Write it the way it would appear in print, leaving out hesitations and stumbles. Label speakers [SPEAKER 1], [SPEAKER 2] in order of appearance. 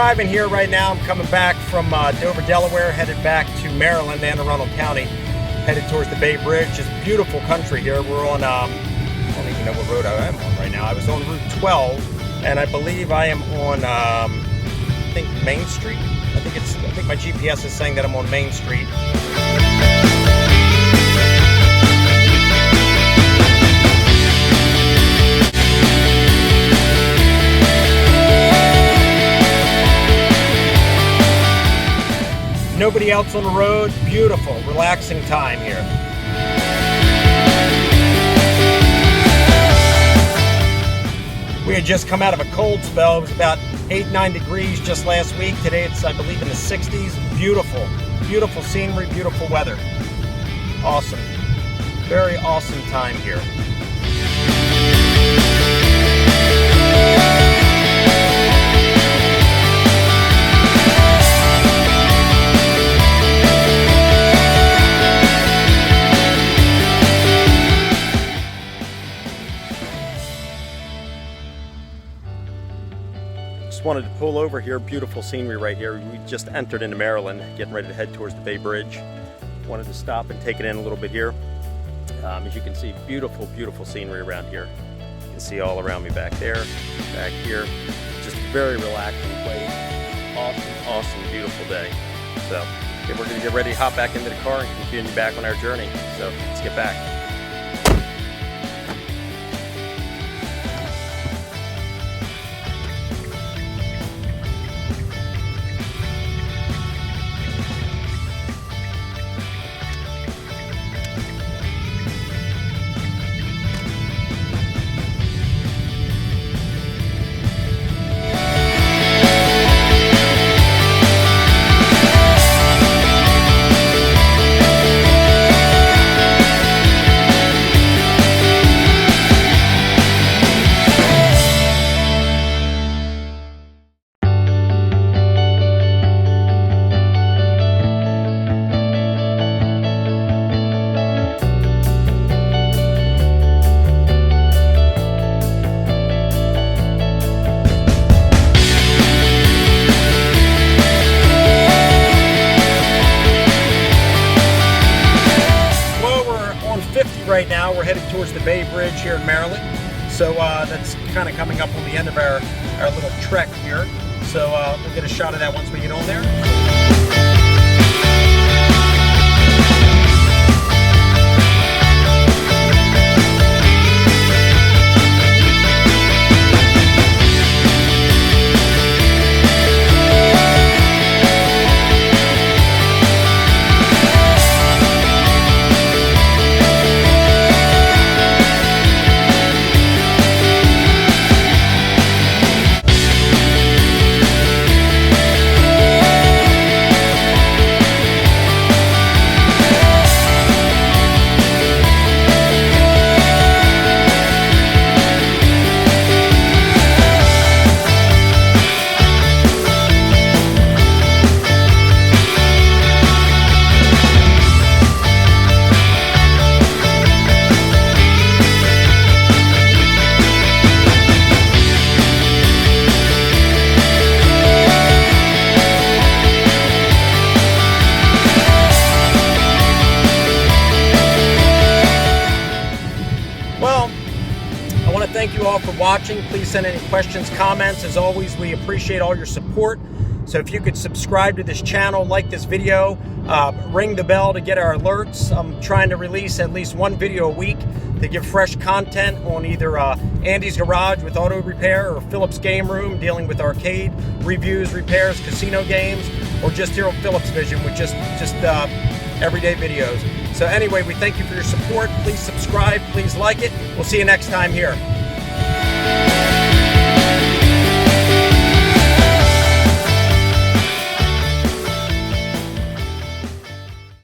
[SPEAKER 1] driving here right now. I'm coming back from Dover, Delaware, headed back to Maryland, Anne Arundel County, headed towards the Bay Bridge. Just beautiful country here. We're on, I don't even know what road I am on right now. I was on Route 12, and I believe I am on, I think Main Street. I think my GPS is saying that I'm on Main Street. Nobody else on the road. Beautiful, relaxing time here. We had just come out of a cold spell. It was about 8-9 degrees just last week. Today it's, I believe, in the 60s. Beautiful, beautiful scenery, beautiful weather. Awesome. Very awesome time here. Wanted to pull over here. Beautiful scenery right here. We just entered into Maryland, getting ready to head towards the Bay Bridge. Wanted to stop and take it in a little bit here. As you can see, beautiful, beautiful scenery around here. You can see all around me back there, back here. Just a very relaxing place. Awesome, awesome, beautiful day. So we're going to get ready to hop back into the car and continue back on our journey. So let's get back. Right now we're headed towards the Bay Bridge here in Maryland, so that's kind of coming up on the end of our little trek here, so we'll get a shot of that once we get on there. Thank you all for watching. Please send any questions, comments. As always, we appreciate all your support. So if you could subscribe to this channel, like this video, ring the bell to get our alerts. I'm trying to release at least one video a week to give fresh content on either Andy's Garage with auto repair or Phillips Game Room dealing with arcade reviews, repairs, casino games, or just here on Phillips Vision with just everyday videos. So anyway, we thank you for your support. Please subscribe, please like it. We'll see you next time here.